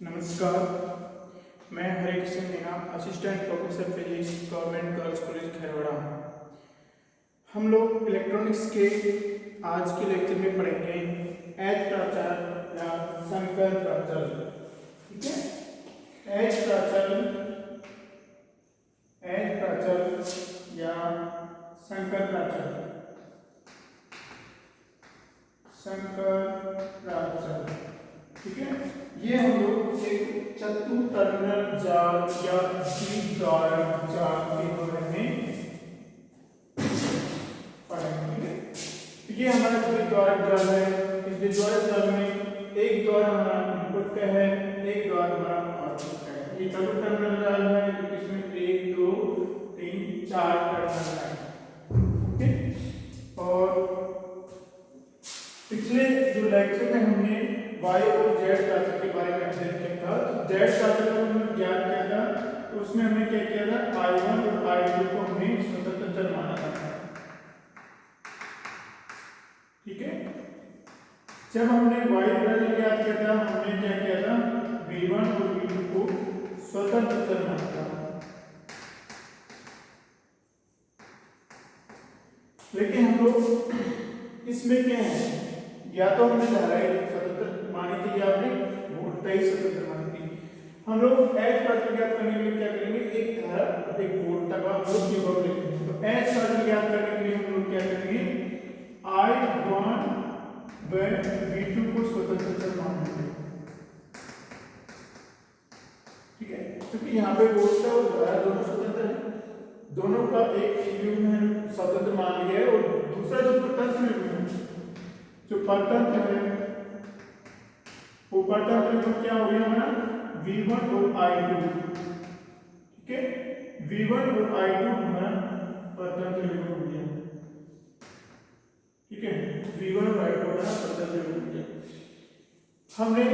नमस्कार, मैं Hare Kishan Meena, assistant professor physics, government girls college Kherwara. हम लोग इलेक्ट्रॉनिक्स के आज के लेक्चर में पढ़ेंगे एच प्राचल या संकर प्राचल। ठीक है, एच प्राचल या संकर प्राचल। ठीक है, ये हम लोग एक चतु टर्मिनल जाल या द्विद्वारक जाल के बारे में पढ़ेंगे। ये हमारा द्विद्वारक जाल है। इस द्विद्वारक जाल में एक द्वार हमारा इनपुट का है, एक द्वार हमारा आउटपुट का है। ये चतु टर्मिनल जाल है, इसमें 1 2 3 4 टर्मिनल है। और पिछले जो लेक्चर में हमने y और z प्राचल के बारे में अध्ययन किया था। z प्राचल को हमने ज्ञात किया था, तो उसमें हमने क्या किया था, I1 और I2 को हमने स्वतंत्र चर माना था। ठीक है, जब हमने y प्राचल ज्ञात किया था, हमने क्या किया था, V1 और V2 को स्वतंत्र चर माना था। लेकिन हम लोग इसमें क्या है, या तो हमने धाराएं स्वतंत्र मानी थी या फिर वोल्टेज स्वतंत्र मानी थी। हम लोग एच प्राचल ज्ञात करने के लिए क्या करेंगे, एक धारा एक वोल्ट का हम लोग लेंगे। तो एच प्राचल ज्ञात करने के लिए हम लोग क्या करेंगे, I1 व V2 को स्वतंत्र चर मानेंगे। ठीक है, क्योंकि यहाँ पे वोल्ट और धारा दोनों स्वतंत्र है, दोनों का एक युग्म स्वतंत्र मान लिया है और दूसरा जो स्वतंत्र है, जो परतंत्र है, वो परतंत्र तो क्या हो गया हमारा V1 और I2। ठीक है, V1 और I2 हमारा परतंत्र हो गया। ठीक है, V1 और I2 हमारा परतंत्र हो गया। हमने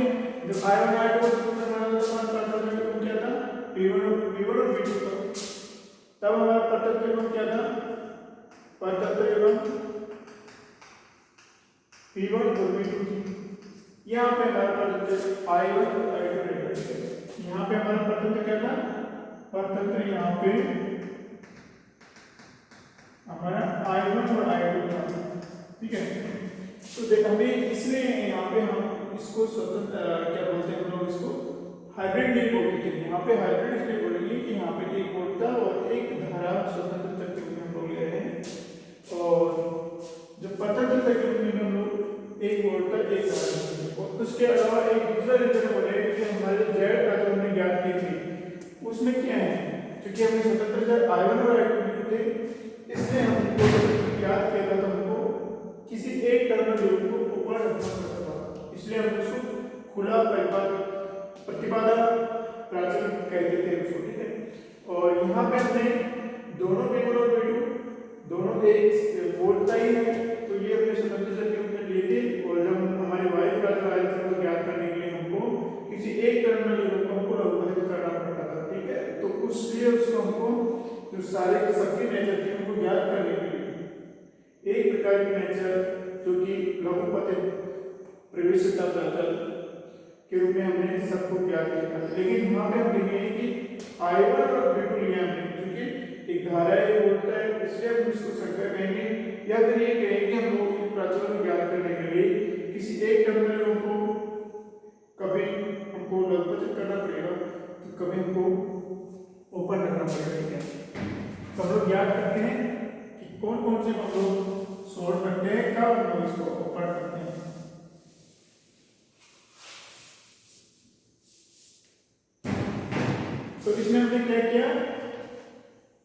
जब I1 I2 को स्वतंत्र माना तो हमारा परतंत्र क्या था, V1 और V2 था। तब हमारा परतंत्र क्या था, परतंत्र V1 और V2। यहाँ पे हमारा परतंत्र I1 और I2 रहेगा। यहाँ पे हमारा परतंत्र क्या था, परतंत्र यहाँ पे हमारा I1 और I2 था। ठीक है, तो देख हमें इसलिए यहाँ पे हम इसको स्वतंत्र क्या बोलते हैं, हम लोग इसको हाइब्रिड नहीं बोलते थे। यहाँ पे हाइब्रिड इसलिए बोलेंगे कि यहाँ पे एक वोल्ट था और एक धारा स्वतंत्र चर के रूप में हम लोग ले रहे हैं, और जो परतंत्र चर के रूप में हम लोग एक वोल्ट का एक धारा। और उसके अलावा एक दूसरा रिजल्ट बोले कि हमारे जेड प्राचल हमने ज्ञात की थी, उसमें क्या है, क्योंकि हमने स्वतंत्र चर I1 और I2 थे, इसलिए हमको ज्ञात किया था, हमको किसी एक टर्मिनल लूप को ऊपर रखना पड़ता था, इसलिए हम उसको खुला प्रतिबाधा प्राचल कहते थे उसको। ठीक है, और यहाँ पे हमने दोनों V1 और V2 दोनों एक वोल्ट का ही है, तो ये अपने स्वतंत्र चर के रूप में लिए थे। और जब हमारे y प्राचल को ज्ञात करने के लिए हमको किसी एक टर्मिनल लूप को हमको लघुपदित करना पड़ता था। ठीक है, तो उसलिए उसको हमको जो सारे सबके नेचर थे उनको ज्ञात करने के लिए एक प्रकार की नेचर जो कि लघुपदित प्रवेश्यता प्राचल के रूप में हमने सबको ज्ञात किया। लेकिन यहाँ पे हम देखेंगे कि I1 और V2 लिया हमने, क्योंकि एक धारा है, वोल्ट है, इसलिए हम इसको संकर कहेंगे, या फिर ये कहेंगे हम लोग इन प्राचलों को ज्ञात करने के लिए किसी एक टर्मिनल को कभी हमको लघुपदित करना पड़ेगा, तो कभी हमको ओपन करना पड़ेगा। ठीक है, तो हम लोग ज्ञात करते हैं कि कौन कौन से हम लोग सोल्व करते हैं, कब हम लोग इसको ओपन करते हैं। तो इसमें हमने क्या किया,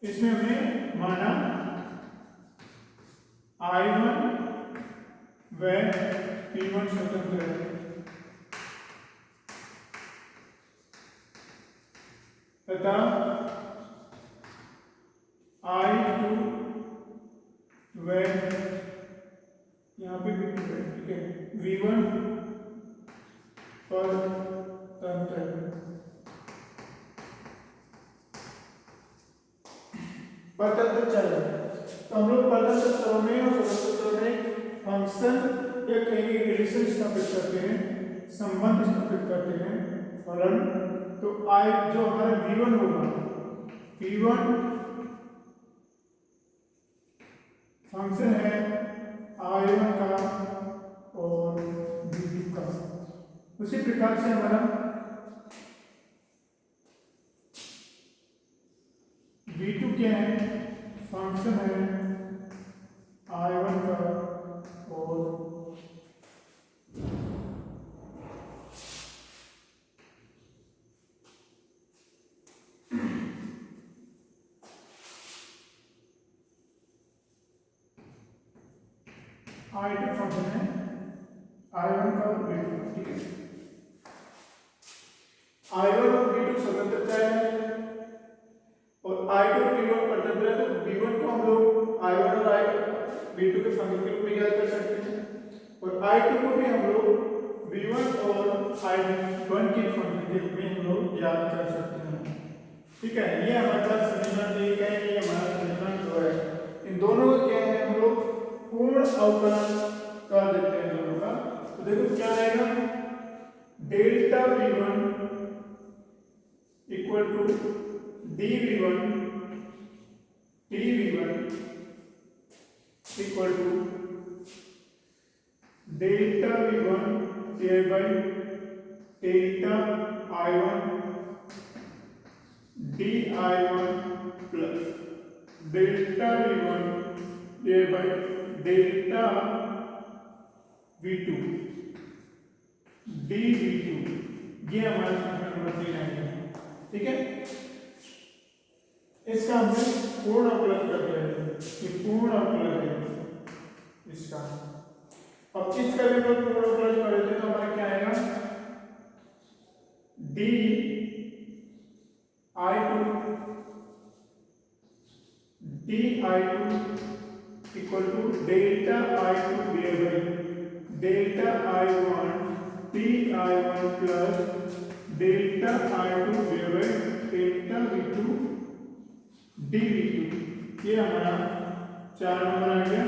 इसमें हमने माना I1 व V1 स्वतंत्र है तथा I2 व यहाँ पे V2 है। ठीक है, V1 परतंत्र है। परतंत्र चर, तो हम लोग परतंत्र चरों में और स्वतंत्र चरों में फंक्शन या कहीं रिलेशन स्थापित करते हैं, संबंध स्थापित करते हैं। फलन तो आई जो हमारा V1 होगा, V1 फंक्शन है I1 का और V2 का। उसी प्रकार से हमारा V2 क्या है, फंक्शन है I1 का और I2 फंक्शन है I1 का और V2 का। ठीक है, I1 और V2 स्वतंत्रता है और I2 और V1 परतंत्र है, तो V1 को हम लोग I1 और V2 के फंक्शन के रूप में याद कर सकते हैं और I2 को भी हम लोग V1 और I1 के फंक्शन के रूप में हम लोग याद कर सकते हैं। ठीक है, ये हमारे पास समीकरण 1 है, ये हमारा समीकरण 2 है। इन दोनों को क्या है, हम लोग पूर्ण अवकलन कर देते हैं दोनों का। तो देखो क्या रहेगा, delta V1 equal to dV1 dV1 equal to delta V1 divide by delta I1 dI1 plus delta V1 divide by delta V2 dV2। ये हमारा समीकरण नंबर 3 है। ठीक है, इसका हमने पूर्ण अवकलन कर दिया है, ये पूर्ण अवकलन है इसका। अब इसका भी हम लोग पूर्ण अवकलन कर देते हैं तो हमारा क्या आएगा, d I2 equal to delta I2 divide by delta I1 dI1 plus delta I2 divide by delta V2 dV2। ये हमारा 4 नंबर आ गया,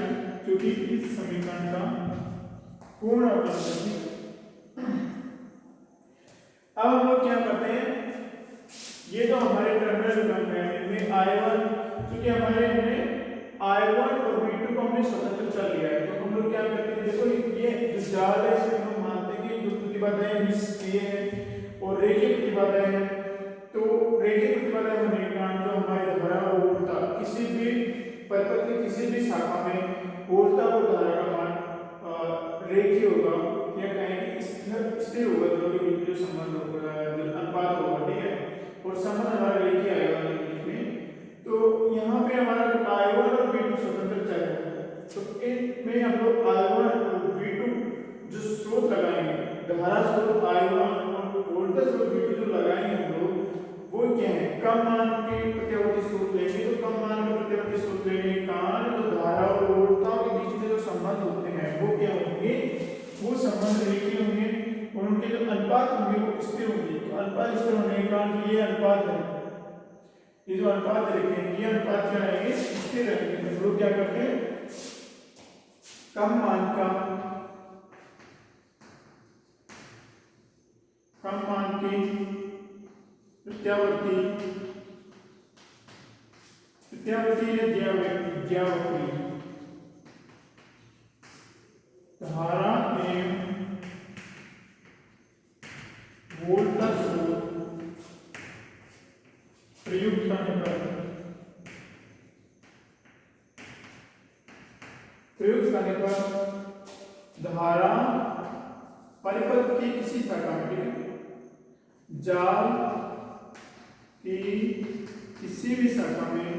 क्योंकि इस समीकरण का पूर्ण अवकलन है। अब हम लोग क्या करते हैं, ये तो हमारे टर्मिनल क्रम है, इनमें I1 क्योंकि हमारे इनमें I1 और V2 को हमने स्वतंत्र चल लिया है, तो हम लोग क्या करते हैं, देखो ये जो जाल है इसमें हम मानते हैं कि जो प्रतिबाधाएं ये है और रेखीय प्रतिबाधाएं हैं। तो रेखीय प्रतिबाधा होने के कारण जो हमारी धारा उल्टा किसी भी परिपथ की किसी भी शाखा में उल्टा वो धारा का मान रेखीय होगा या कहेंगे स्थिर होगा, दोनों के बीच जो संबंध होगा, जो अनुपात होगा। ठीक है, और संबंध हमारा रेखीय आएगा बीच में। तो यहाँ पे हमारा I1 और V2 स्वतंत्र चल रहा है, तो इनमें हम लोग I1 और V2 जो स्रोत लगाएंगे, धारा स्रोत I1 और वोल्टेज स्रोत V2 जो लगाएंगे हम लोग, वो क्या है, कम मान के प्रतिवर्ती स्रोत लेंगे। तो कम मान के प्रतिवर्ती स्रोत लेने के कारण जो धारा और वोल्टता के बीच में जो संबंध होते हैं वो क्या होंगे, वो संबंध रेखीय होंगे और उनके जो अनुपात होंगे वो स्थिर होंगे। तो अनुपात स्थिर होने के कारण ये अनुपात है, ये जो अनुपात देखेंगे ये अनुपात क्या रहेंगे, स्थिर रहेंगे। तो हम लोग क्या करते हैं, कम मान की प्रत्यावर्ती या ज्यावक्री धारा एवं वोल्टेज स्रोत प्रयुक्त करने पर धारा परिपथ की किसी शाखा में, जाल की किसी भी शाखा में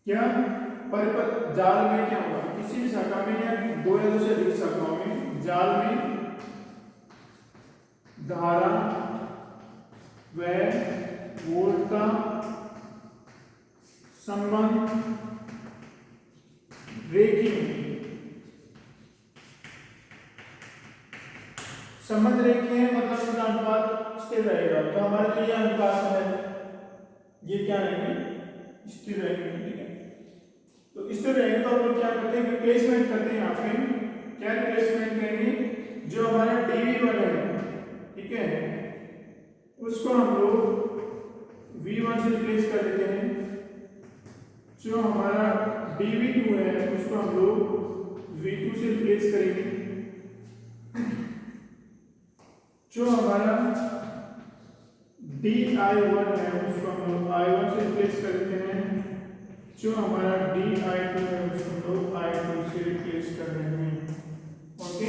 क्या परिपथ जाल में क्या होगा, किसी भी शाखा में या दो या दो से अधिक शाखाओं में जाल में धारा व वोल्टता संबंध रेखीय संबंध रेखीय है, मतलब इसका अनुपात स्थिर रहेगा। तो हमारा जो ये अनुपात है ये क्या रहेंगे, स्थिर रहेंगे। ठीक है, तो तो इस तरह रहेगा तो हम लोग क्या करते हैं, रिप्लेसमेंट करते हैं। यहाँ पे क्या रिप्लेसमेंट करेंगे, जो हमारा dv1 है, ठीक है, उसको हम लोग v1 से रिप्लेस कर देते हैं। जो हमारा dv2 है उसको हम लोग v2 से रिप्लेस करेंगे। जो हमारा di1 है उसको हम लोग i1 से रिप्लेस कर देते हैं। जो हमारा di2 है उसको हम लोग i2 से रिप्लेस कर देते हैं। ओके,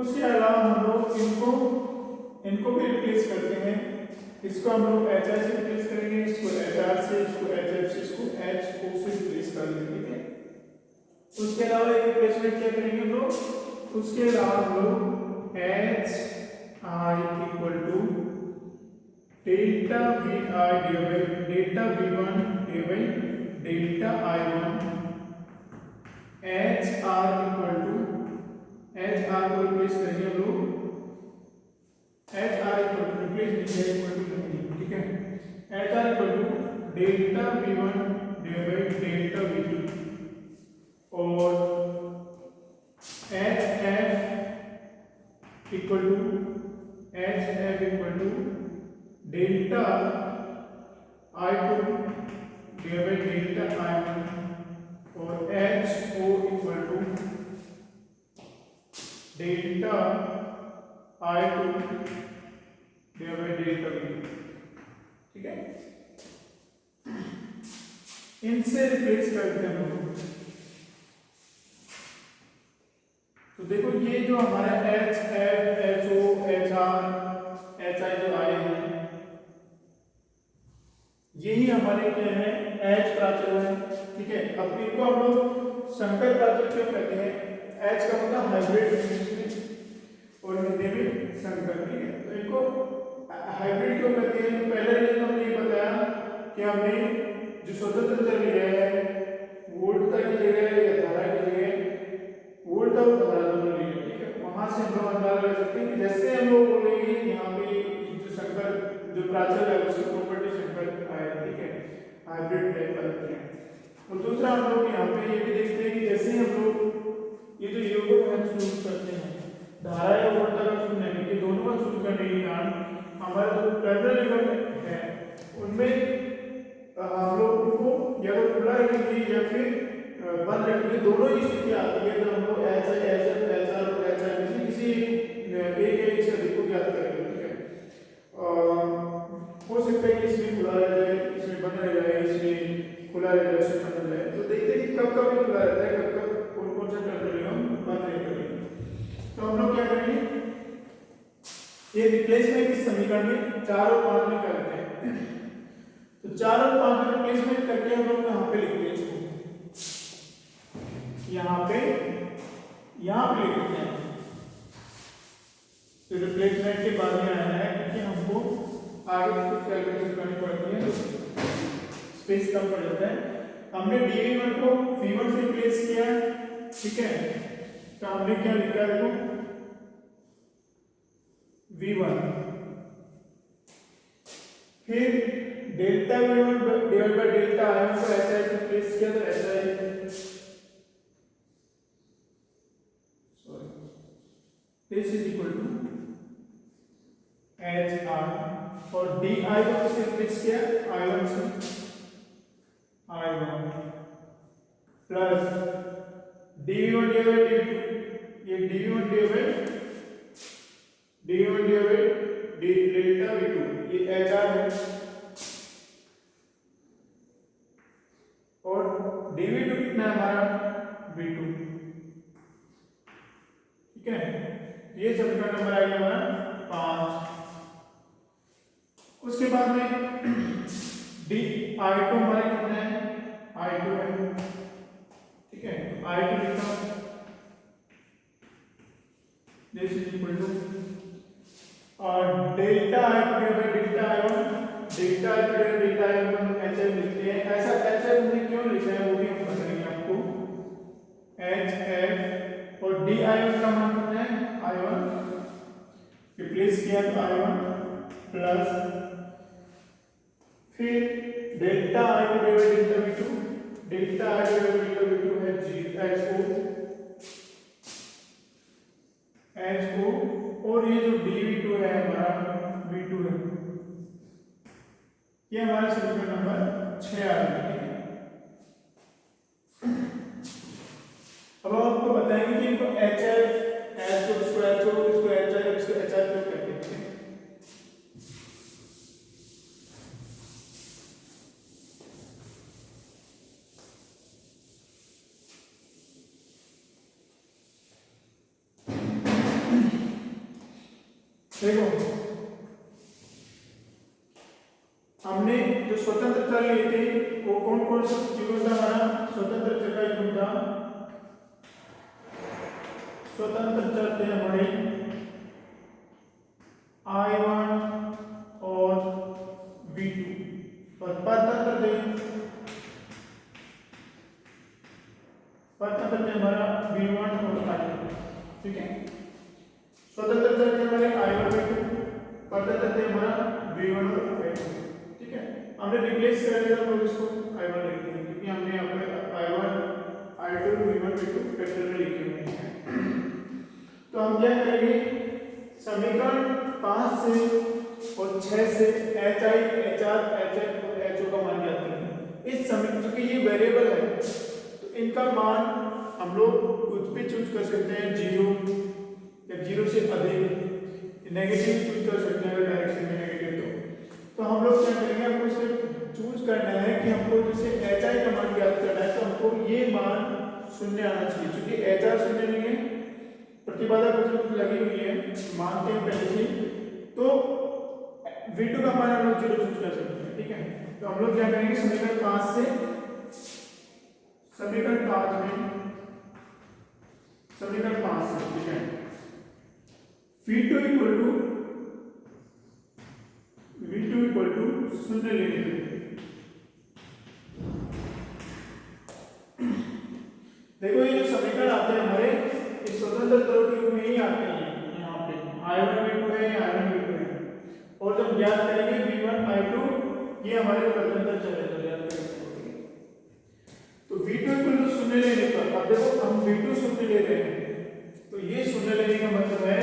उसके अलावा हम लोग इनको भी रिप्लेस करते हैं। इसको हम लोग hi से रिप्लेस करेंगे, इसको hr से, इसको hf से, इसको ho से रिप्लेस कर देंगे। ठीक है, उसके अलावा एक रिप्लेसमेंट क्या करेंगे हम लोग, उसके अलावा हम लोग hi equal to delta vi divide delta v1 divide delta i1, hr equal to hr को रिप्लेस करेंगे हम लोग, hr इक्वल टू रिप्लेस नहीं इक्वल टू नहीं, ठीक है, hr equal to delta v1 divide delta v2 और hf equal to delta i2 divide delta i1 और ho equal to delta i2 divide delta v2। ठीक है, इनसे रिप्लेस करते हैं हम लोग। तो देखो ये जो हमारा h f ho hr hi जो आए हैं, यही हमारे क्या है, H प्राचल है। ठीक है, अब इनको हम लोग संकर प्राचल क्यों कहते हैं, H का मतलब हाइब्रिड और हिंदी में संकर। ठीक है, तो इनको हाइब्रिड क्यों कहते हैं, तो पहले तो हमने ये बताया कि हमने जो स्वतंत्र चर लिया है वोल्टता की जगह या धारा की जगह वोल्टता और धारा दोनों लिए। ठीक है, वहां से हम लोग अंदाजा लगा सकते हैं कि जैसे हम लोग बोलेंगे यहाँ पे जो संकर जो प्राचल है उसकी प्रॉपर्टी संकर है। ठीक है, हाइब्रिड टाइप बनती है। और दूसरा हम लोग यहाँ पे ये भी देखते हैं कि जैसे हम लोग ये जो योगों का चूज करते हैं, धारा या वोल्टता का चूज नहीं, कि दोनों का चूज करने के कारण हमारा जो पैरेलल इलेमेंट है उनमें हम लोग उनको या तो खुला रखेंगे या फिर बंद रखेंगे, दोनों ही स्थिति आती है। तो हम लोग ऐसा ऐसा और ऐसा किसी एक से अधिक को ज्ञात करेंगे। ठीक है, हो सकता है कि इसमें खुला रह जाए, इसमें बंद रह जाए, इसमें खुला रह जाए, इसमें बंद रह जाए। तो देखते हैं कि कब कब ये खुला रहता है, कब कब कौन कौन सा टर्मिनल हम बंद नहीं करेंगे। तो हम लोग क्या करेंगे, ये रिप्लेसमेंट इस समीकरण में 4 और 5 में करते हैं। तो 4 और 5 में रिप्लेसमेंट करके हम लोग यहाँ पे लिखते हैं, इसको यहाँ पे लिख देते हैं। तो रिप्लेसमेंट के बाद में आया है क्योंकि हमको आगे कुछ कैलकुलेशन करनी पड़ती है, तो स्पेस कम पड़ जाता है। हमने dv1 को v1 से रिप्लेस किया। ठीक है, तो हमने क्या लिखा है, देखो v1 फिर delta v1 divide by delta i1 को ऐसा ऐसे रिप्लेस किया, तो ऐसा है, this is equal to hr और di को किससे रिप्लेस किया, i1 से, i1 plus dv1 divide dv2, ये dv1 डिवाइड डेल्टा v2 ये hr है और dv2 कितना है हमारा v2। ठीक है, ये समीकरण नंबर आ गया हमारा 5। उसके बाद में i2 हमारा कितना है, i2 है। ठीक है, i2 लिखा, दिस इज इक्वल टू और delta i2 divide delta i1, delta i2 divide delta i1 ऐसे लिखते हैं। ऐसा ऐसे हमने क्यों लिखा है वो भी हम बताएंगे आपको। hf और di1 का मान कितना है, i1 रिप्लेस किया तो i1 प्लस फिर delta i2 divide delta v2, delta आई V2 है जी एच ओ, और ये जो dV2 है हमारा V2 है, ये हमारा समीकरण नंबर 6 आ गया है। अब हम आपको बताएंगे कि इनको HF H इसको HO इसको HI इसको HI क्यों कहते हैं। देखो हमने जो स्वतंत्र चर लिए थे वो कौन कौन से युग्म था हमारा स्वतंत्र चर का युग्म था, स्वतंत्र चर थे हमारे I1 और V2, और परतंत्र थे हमारा V1 और I2। ठीक है, स्वतंत्र चर थे हमारे I1 V2, परतंत्र थे हमारा V1 और I2। ठीक है, हमने रिप्लेस कर दिया तो इसको I1 लिख देंगे क्योंकि हमने यहाँ पे I1 I2 V1 V2 vector में लिखे हुए हैं। तो हम क्या करेंगे, समीकरण 5 से और 6 से HI HR HF और HO का मान ज्ञात करेंगे। इस समीकरण क्योंकि ये वेरिएबल है तो इनका मान हम लोग कुछ भी चूज कर सकते हैं, 0 या 0 से अधिक, नेगेटिव चूज कर सकते हैं अगर डायरेक्शन में नेगेटिव तो हम लोग क्या करेंगे, हमको इसे चूज करना है कि हमको जैसे HI का मान ज्ञात करना है तो हमको ये मान शून्य आना चाहिए, क्योंकि HR शून्य नहीं है, प्रतिबाधा कुछ लगी हुई है मानते हैं पहले से, तो V2 का मान हम लोग 0 चूज कर सकते हैं। ठीक है, तो हम लोग क्या करेंगे, समीकरण 5 में समीकरण 5 से ठीक है, V2 इक्वल टू शून्य लेने के देखो ये जो समीकरण आते हैं हमारे इस स्वतंत्र चरों के रूप में ही आते हैं। यहाँ पे I1 V2 है, I1 V2 है, और जब ज्ञात करेंगे V1 I2 ये हमारे स्वतंत्र चर है तो ज्ञात करेंगे। तो V2 इक्वल टू शून्य लेने पर अब देखो हम V2 शून्य ले रहे हैं तो ये शून्य लेने का मतलब है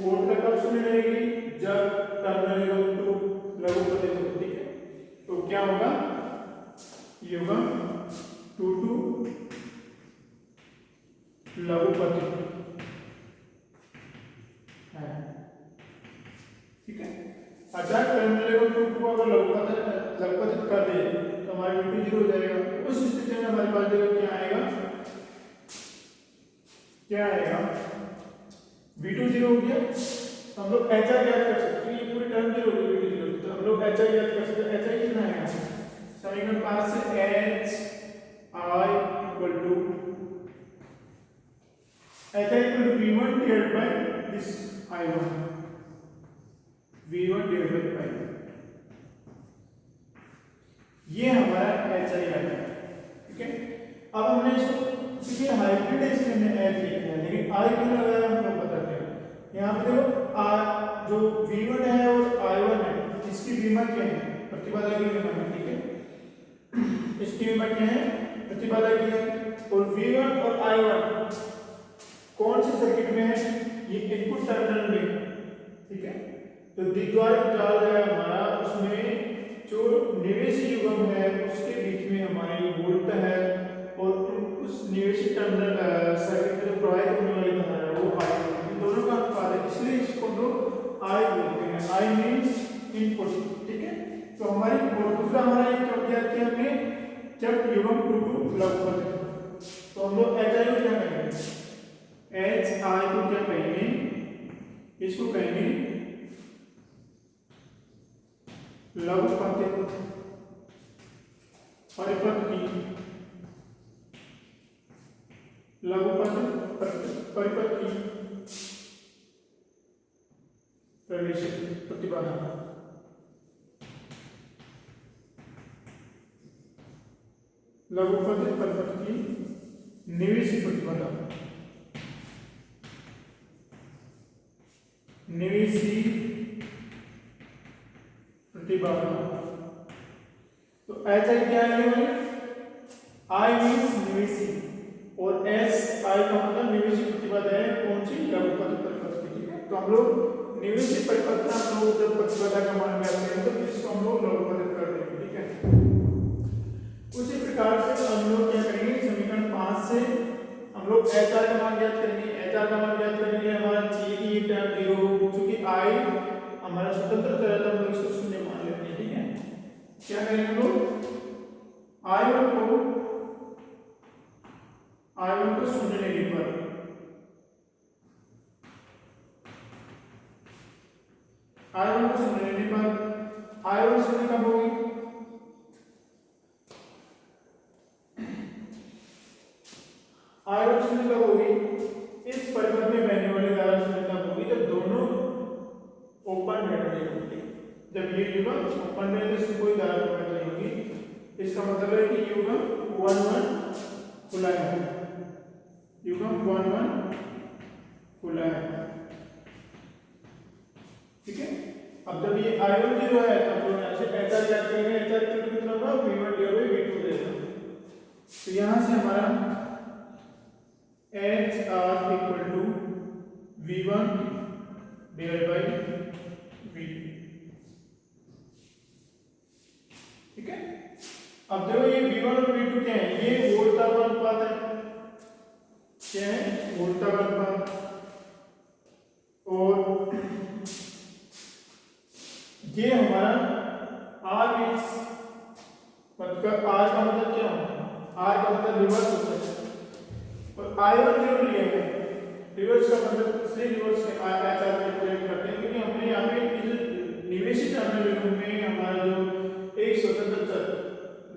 वोल्ट का कब शून्य लेगी, जब टर्मिनल लघु प्रतिरोध होती है तो क्या होगा, ये होगा 2 लघु प्रतिरोध है। ठीक है, अचानक टर्मिनल को अगर लघु प्रतिरोध कर दे तो हमारा V2 0 हो जाएगा। उस स्थिति में हमारे पास देखो क्या आएगा V2 0 हो गया तो हम लोग HI ज्ञात कर सकते हैं, ये पूरी टर्म 0 हो गई V2 0 तो हम लोग HI ज्ञात कर सकते हैं। HI कितना है, समीकरण 5 से HI equal to V1 divided by this I1, V1 divided by ये हमारा HI आ गया। ठीक है, अब हमने इसको क्योंकि हाइब्रिड है इसलिए हमने H लिखा है, लेकिन I क्यों लगाया हम लोग बताते हैं। यहाँ पे देखो जो V1 है और I1 है इसकी विमा क्या है, प्रतिबाधा की विमा है। ठीक है, इसकी विमा क्या है, प्रतिबाधा की है, और V1 और I1 कौन से सर्किट में है, ये इनपुट टर्मिनल में। ठीक है, तो द्विध्रुव जाल है हमारा, उसमें जो निवेशी युग्म है उसके बीच में हमारी वोल्ट है और उस निवेशी टर्मिनल सर्किट में प्रवाहित होने वाली धारा है वो I है, इन दोनों का अनुपात है, इसलिए इसको लोग I बोलते हैं। I means input. ठीक है, तो हमारी दूसरा हमारा ये क्या ज्ञात किया हमने, जब युग्म 2 लघु प्रतिरोध तो हम लोग HI को क्या कहेंगे, HI को क्या कहेंगे, इसको कहेंगे लघु परिपथ की परिपथ की प्रवेश प्रतिबाधा। लघु परिपथ की निवेशी प्रतिबाधा, निवेशी प्रतिबाधा। तो HI क्या है, आई मीन्स निवेशी और एस आई का मतलब निवेशी प्रतिपद है कौन सी लघुपद परिपद की, ठीक है। तो हम लोग निवेशी परिपद का हम लोग जब प्रतिपदा का मान ज्ञात करेंगे तो इसको हम लोग लघुपद कर देंगे, ठीक है। उसी प्रकार से हम लोग क्या करेंगे, समीकरण 5 से हम लोग एच आर का मान ज्ञात करेंगे। एच आर का मान ज्ञात करने के लिए हमारा चाहिए टर्म 0, चूंकि आई हमारा स्वतंत्र चर है तो हम लोग इसको शून्य मान लेते हैं, ठीक है। क्या करेंगे हम लोग, I1 को शून्य लेने पर I1 को शून्य लेने पर I1 शून्य कब होगी, I1 शून्य कब होगी, इस परिपथ में बहने वाली धारा शून्य तब होगी जब दोनों ओपन रहेंगे, जब ये युग्म ओपन रहे तो इसमें कोई धारा प्रवाहित नहीं होगी। इसका मतलब है कि युग्म 1 1 खुला है, युग्म 1 1 खुला है, ठीक है। अब जब ये I1 0 है तब हम यहाँ से HR ज्ञात करेंगे। HR कितना होगा, V1 / V2 देगा। तो यहाँ से हमारा HR = V1 / V2, ठीक है। अब देखो ये V1 और V2 क्या है, ये वोल्टा का अनुपात है, क्या है, वोल्टा का अनुपात। और ये हमारा R इस पद का R का मतलब क्या होता है, R का मतलब रिवर्स होता है। और I1 0 लिया है, रिवर्स का मतलब इसलिए रिवर्स के आचार में प्रयोग करते हैं क्योंकि हमने यहाँ पे निवेशी टर्मिनल में हमारा जो एक स्वतंत्र चर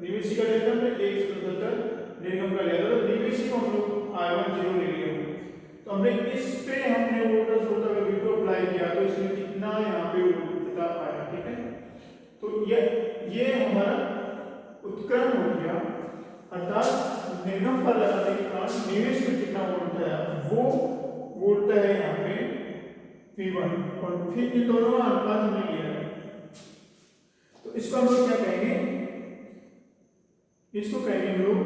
निवेशी का लेते हैं, एक स्वतंत्र चर निर्गम का लिया था, तो निवेशी को हम लोग I1 0 ले लिया। तो हमने इस पे हमने वोल्टेज सोर्स का V2 अप्लाई किया तो इसमें कितना यहाँ पे वोल्टेज आया, ठीक है। तो ये हमारा उत्क्रम हो गया, अर्थात निर्गम पर लगाने के कारण निवेश में कितना वोल्ट है वो वोल्ट है यहाँ पे V1, और फिर इन दोनों का अनुपात हमने लिया है। तो इसको हम लोग क्या कहेंगे, इसको कहेंगे हम लोग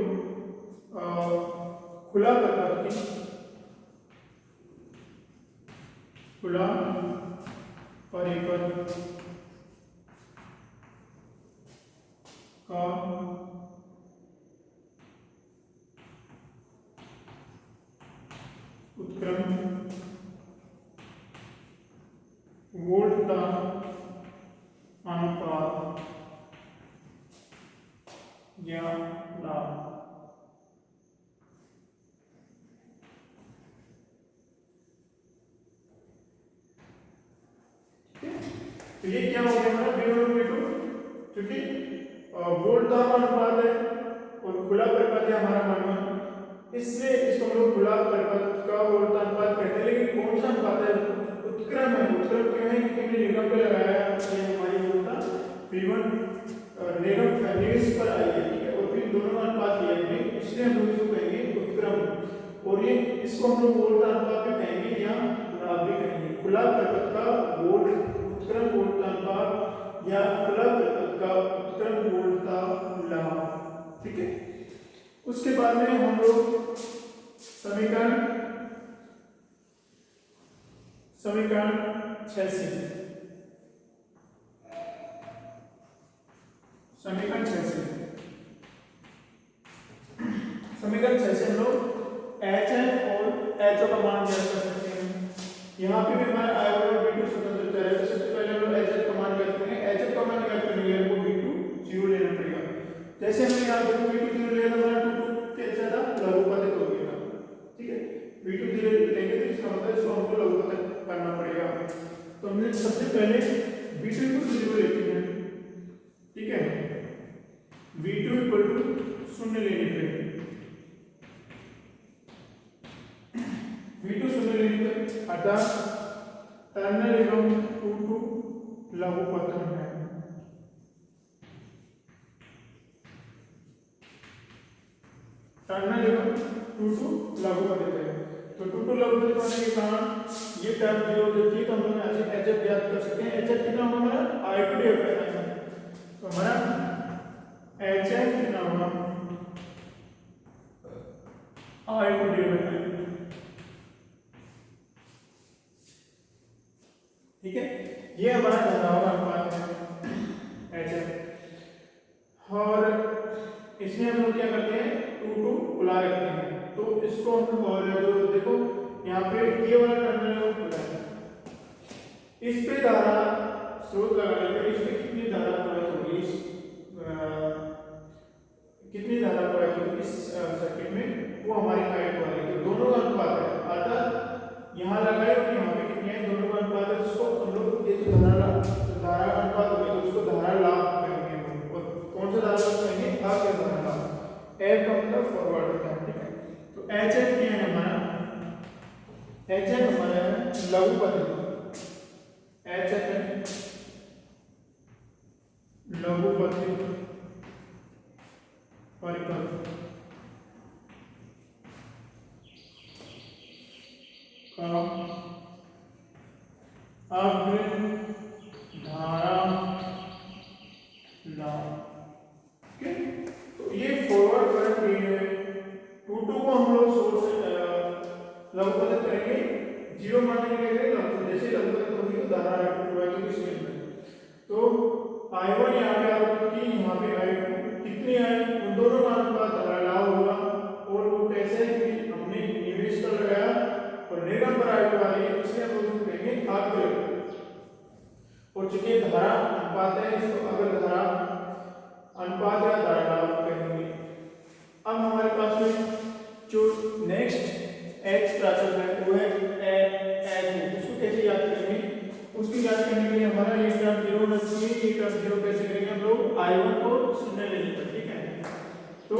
खुला परिपथ की, खुला परिपथ का उत्क्रम वोल्ट का अनुपात या लाभ, तो ये क्या हो गया हमारा V1 और V2, क्योंकि वोल्ट का अनुपात है और खुला परिपथ है हमारा मान, इसलिए इसको हम लोग खुला परिपथ का वोल्ट अनुपात कहते हैं। लेकिन कौन सा अनुपात है, उत्क्रम है। उत्क्रम क्यों है, क्योंकि हमने निगम पे लगाया है, हमारी वोल्टा V1 निगम निवेश पर आई है, ठीक है, और फिर दोनों का अनुपात लिया हमने, इसलिए हम लोग इसको कहेंगे उत्क्रम। और ये इसको हम लोग वोल्ट अनुपात भी कहेंगे या लाभ भी कहेंगे। खुला परिपथ का वोल्ट उत्क्रम वोल्ट अनुपात या खुला परिपथ का उत्क्रम वोल्ट का लाभ, ठीक है। उसके बाद में हम लोग समीकरण 6 से समीकरण 6 से हम लोग HF और HO का मान ज्ञात कर सकते हैं। यहाँ पे भी हमारा I1 और V2 स्वतंत्र चर है, तो सबसे पहले हम लोग HF का मान ज्ञात करेंगे। HF का मान ज्ञात करने के लिए हमको V2 0 लेना पड़ेगा। जैसे हमने यहाँ V2 0 लिया तो हमारा 2 कैसा था, लघुपदित हो गया, ठीक है। V2 0 लेंगे तो इसका मतलब इसको हमको लघुपदित करना पड़ेगा। तो हमने सबसे पहले V2 को 0 लेते हैं, ठीक है। V2 0 लेने पे V2 0 लेने पे अर्थात टर्मिनल एवं 2 लघुपथन है, टर्मिनल एवं 2 लघुपथित है। तो 2 लघुपथित होने के कारण ये टर्म 0 जो थी तो हम लोग ऐसे HF ज्ञात कर सकते हैं। HF कितना होगा हमारा I2 डिवाइड बाय I1, तो हमारा HF कितना होगा आई को डिवाइड बाय, ठीक है। ये हमारा दोहराव अनुपात है एच एफ। और इसमें हम लोग क्या करते हैं, टू टू खुला रखते हैं। तो इसको हम और जो देखो यहाँ पे ये वाला टर्मिनल है वो खुला है, इस पे धारा स्रोत लगाने पे इसमें कितनी धारा प्रवाहित होगी, कितनी धारा प्रवाहित होगी इस सर्किट में, वो हमारी हाइट वाली है। दोनों का अनुपात है, अर्थात यहाँ लगाए और यहाँ पे कितनी है, दोनों का अनुपात है। जिसको हम लोग ये जो धारा अनुपात होगी तो उसको धारा लाभ कहेंगे। और कौन सा धारा लाभ कहेंगे, अग्र धारा लाभ। एफ का मतलब फॉरवर्ड होता है, ठीक है। तो एच एफ क्या है हमारा, एच एफ हमारा लघुपथ, एच एफ है लघुपथ परिपथ का अग्र धारा लाभ, ठीक है। तो ये फॉरवर्ड करंट रीड है। टू टू को हम लोग सोर्स लघुपथ करेंगे, जीरो मानने के लिए जैसे लघुपथ होगी तो धारा प्रवाहित होगी इसमें। तो I1 यहाँ पे आउटपुट की, यहाँ पे I2 कितनी आई, उन दोनों का अनुपात धारा लाभ होगा। और वो कैसे है कि हमने निवेश कर लगाया और निर्गम पर I2 आ रही है, इसलिए हम लोग कहेंगे अग्र। और चूंकि धारा अनुपात है, इसको अग्र धारा अनुपात या धारा लाभ कहेंगे। अब हमारे पास में जो नेक्स्ट एच प्राचल है वो है एच। उसको कैसे याद करेंगे, उसकी याद करने के लिए हमारा ये टर्म जीरो होना चाहिए। ये टर्म जीरो कैसे करेंगे हम लोग, I1 को शून्य लेने पर, ठीक है। तो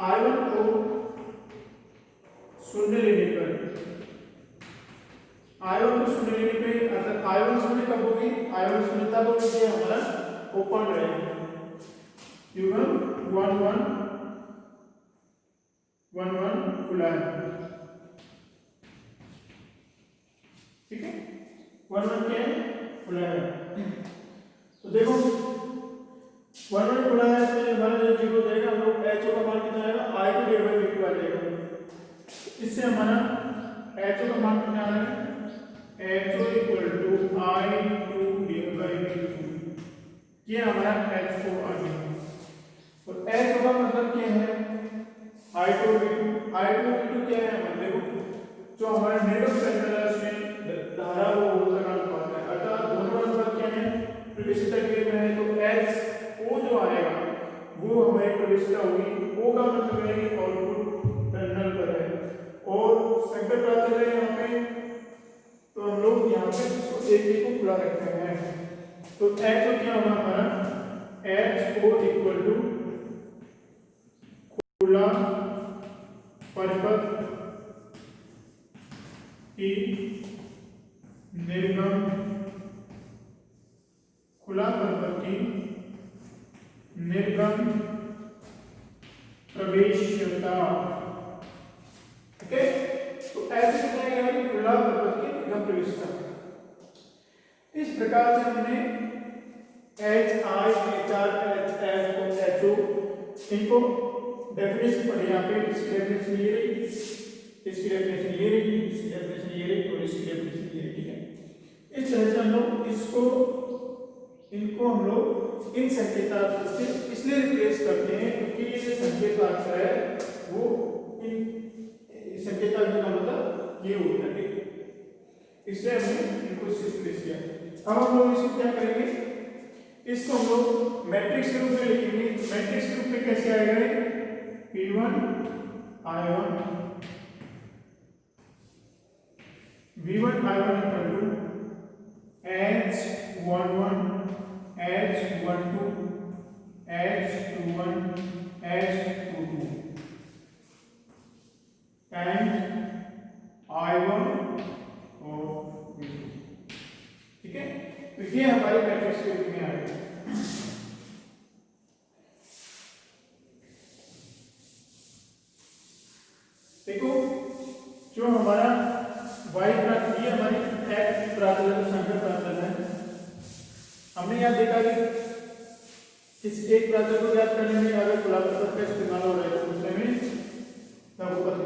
I1 को शून्य लेने पर, I1 को शून्य लेने पे, अर्थात I1 शून्य कब होगी, I1 शून्य तब होगी जब हमारा ओपन रहेगा, Q1 1 1 1 1 खुला है, ठीक है। 1 1 क्या है, खुला है। तो देखो 1 1 खुला है, इसमें हमारा जीरो जाएगा, हम लोग HO का मान कितना आएगा, I2 डिवाइड बाय V2 आ जाएगा। इससे हमारा HO का मान कितना आ रहा है, HO equal to I2 divide by V2, ये हमारा H4 आ गया। और HO का मतलब क्या है, I2 V2, I2 V2 क्या है, मतलब देखो जो हमारा निर्गम टर्मिनल है उसमें धारा वो लगा पाता है, अर्थात दोनों अनुपात क्या है, प्रवेशिता के में है। तो एच ओ जो आएगा वो हमारी प्रवेशिता होगी, ओ का मतलब है कि आउटपुट टर्मिनल पर है और संकेत प्राचल है यहाँ पे। तो हम लोग यहाँ पे इसको एक एक को खुला रखते हैं। तो एच ओ क्या होगा हमारा, एच ओ इक्वल टू खुला परिपथ की निर्गम, खुला परिपथ की निर्गम प्रवेश्यता, ठीक है। तो ऐसे बताएगा कि खुला परिपथ की निर्गम प्रवेश्यता। इस प्रकार से हमने H I, H R, H F और एच ओ इनको डेफिनेशन पढ़े। यहाँ पे इसकी डेफिनेशन ये रही, इसकी डेफिनेशन ये रही, इसकी डेफिनेशन ये रही और इसकी डेफिनेशन ये रही, ठीक है। इस तरह से हम लोग इनको हम लोग इन संकेताक्षर से इसलिए रिप्लेस करते हैं क्योंकि ये जो संकेताक्षर है वो इन संकेताक्षर का मतलब ये होता है, ठीक है। इसलिए हमने इनको रिप्लेस किया। अब हम लोग इसको क्या करेंगे, इसको हम लोग मैट्रिक्स के रूप में लिखेंगे। मैट्रिक्स के रूप में कैसे आएगा, P1 I1 V1 I1 equal to H11 H12 H21 H22 times I1 और V2, ठीक है। तो ये हमारे मैट्रिक्स के रूप में आएगा। देखो जो हमारा y प्राचल, ये हमारी x प्राचल है, संकर प्राचल है। हमने यहाँ देखा कि इस एक प्राचल को ज्ञात करने में अगर खुला परिपथ का इस्तेमाल हो रहा है तो दूसरे में लघुपथ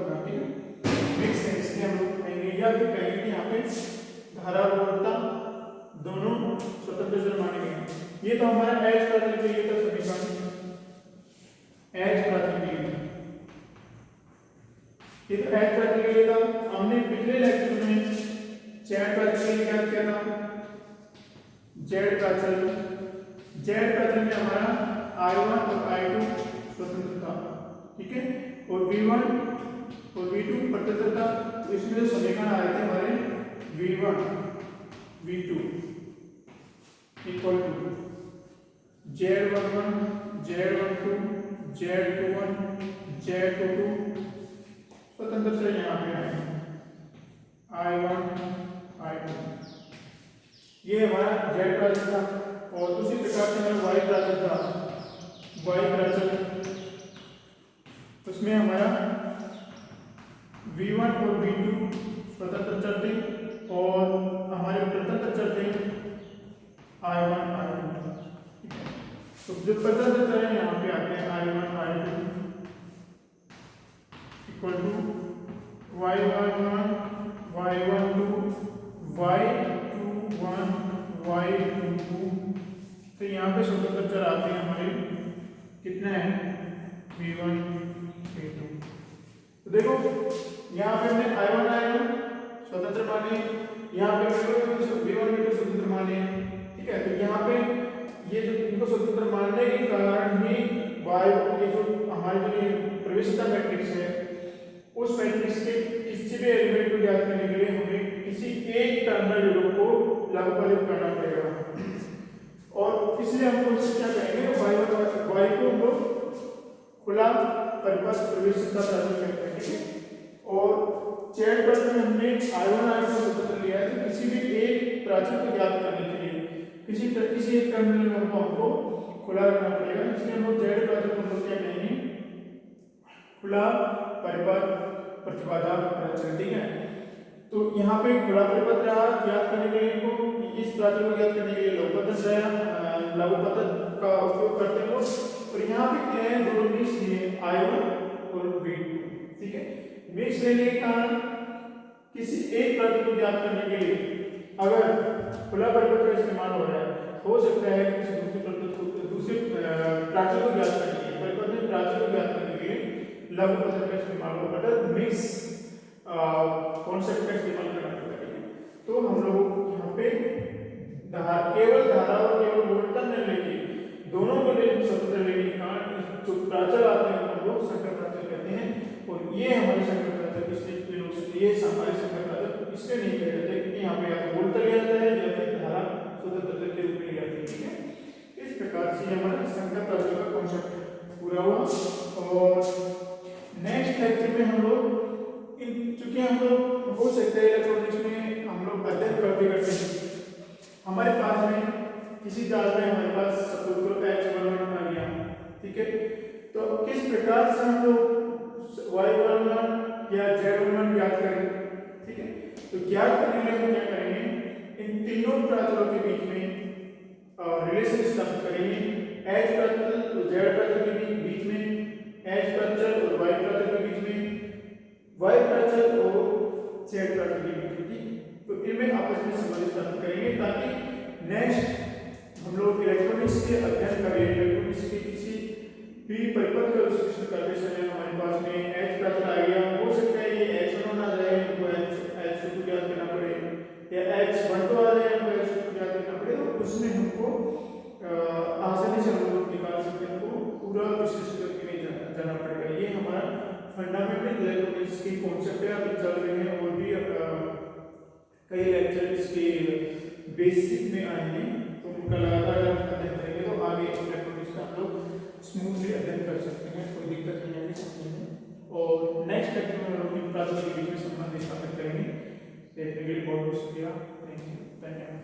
एच प्राथमिक, ये तो एच प्राथमिक था। हमने पिछले लेक्चर में जेड प्राथमिक क्या किया था, जेड प्राचल में हमारा I1 और I2 स्वतंत्र था, ठीक है, और V1 और V2 स्वतंत्र था। तो इसमें जो समीकरण आए थे हमारे V1 V2 equal to Z11 Z12 Z21 Z22 स्वतंत्र से यहाँ पे आए I1 I2, ये हमारा जेड प्राचल था। और उसी प्रकार से हमारा वाई प्राचल था, वाई प्राचल, उसमें हमारा V1 और V2 स्वतंत्र चर थे और हमारे स्वतंत्र चर थे I1 I2। तो जो स्वतंत्र चर है यहाँ पे आते हैं I1 I2 equal to Y11 Y12 Y21 Y22। तो यहाँ पे स्वतंत्र चर आते हैं हमारे कितने हैं, V1 V2। तो देखो यहाँ पे हमने I1 I1 स्वतंत्र माने, यहाँ पे V1 V2 स्वतंत्र माने, ठीक है। तो यहाँ पे ये जो इनको स्वतंत्र मानने के कारण ही ये जो हमारी जो ये प्रवेशिता मैट्रिक्स है, उस मैट्रिक्स के किसी भी एलिमेंट को ज्ञात करने के लिए हमें किसी एक टर्मिनल यूनिट को लघुपदित करना पड़ेगा। और इसलिए हम लोग क्या कहेंगे, y को हम लोग खुला परिपथ प्रवेशिता प्राचल कहते हैं, ठीक है। और जेड प्राचल में हमने I1 I2 स्वतंत्र लिया है, तो किसी भी एक प्राचल को ज्ञात करने के लिए किसी एक टर्मिनल यूनिट को हमको खुला रखना पड़ेगा। इसलिए हम लोग जेड प्राचल को हम लोग क्या कहेंगे, खुला परिपथ प्रतिबाधा प्राचल, ठीक है। तो यहाँ पे खुला परिपथ रहा, ज्ञात करने के लिए इनको इस प्राचल को ज्ञात करने के लिए लघुपथ का उपयोग करते हैं। और यहाँ पे क्या है, दोनों मिक्स लिए I1 और V2, ठीक है। मिक्स लेने के कारण किसी एक प्राचल को ज्ञात करने के लिए अगर खुला परिपथ का इस्तेमाल हो रहा है, हो सकता है किसी दूसरे प्राचल को ज्ञात करने के लिए, परिपथ में प्राचल को ज्ञात करने के लिए लघुपथ का इस्तेमाल हो, बट मिक्स कॉन्सेप्ट का इस्तेमाल करना पड़ता है। तो हम लोग यहाँ पे केवल धारा और केवल वोल्टन नहीं लेके दोनों को स्वतंत्र लेने के कारण जो प्राचल आते हैं हम लोग संकर प्राचल कहते हैं। और ये हमारे संकर प्राचल इसलिए लोग ये हमारे संकर प्राचल इसलिए नहीं कहे जाते क्योंकि यहाँ पे या तो वोल्ट लिया जाता है या फिर धारा स्वतंत्र के रूप में लिया जाती है, ठीक है। इस प्रकार से हमारा संकर प्राचल का कॉन्सेप्ट पूरा हुआ। और नेक्स्ट लेक्चर में हम लोग चूंकि हम लोग हो सकता है इलेक्ट्रॉनिक्स में हम लोग अध्ययन करते हैं, हमारे पास में किसी तार में हमारे पास सपोज H11 आ गया, ठीक है। तो किस प्रकार से हम लोग Y11 या Z11 ज्ञात करें, ठीक है। तो ज्ञात करने के लिए हम क्या करेंगे, इन तीनों प्राचलों के बीच में रिलेशन स्थापित करेंगे। H प्राचल और Z प्राचल के बीच में, H प्राचल और Y प्राचल के बीच में, Y प्राचल और Z प्राचल के बीच में, तो इनमें आपस में संबंध स्थापित करेंगे ताकि नेक्स्ट हम लोग इलेक्ट्रॉनिक्स के अध्ययन करें। इलेक्ट्रॉनिक्स के किसी भी परिपथ का विश्लेषण करते समय हमारे पास में H प्राचल आ गया, हो सकता है ये H1 आ जाए, हमको H2 ज्ञात करना पड़े, या H12 आ जाए, हमको H2 ज्ञात करना पड़े। तो उसमें हमको आसानी से हम लोग निकाल सकते हैं, तो पूरा विश्लेषण करके नहीं जाना पड़ेगा। ये हमारा फंडामेंटल इलेक्ट्रॉनिक्स की कॉन्सेप्ट है, अभी चल रहे हैं और भी कई लेक्चर इसके बेसिक में आएंगे, तो उनका लगातार अध्ययन करेंगे तो आगे इलेक्ट्रॉनिक्स का हम लोग स्मूथली अध्ययन कर सकते हैं, कोई दिक्कत नहीं आएगी सकते हैं। और नेक्स्ट लेक्चर में हम लोग प्राचल के बीच में संबंध स्थापित करेंगे। देखने के लिए बहुत बहुत शुक्रिया, थैंक यू, धन्यवाद।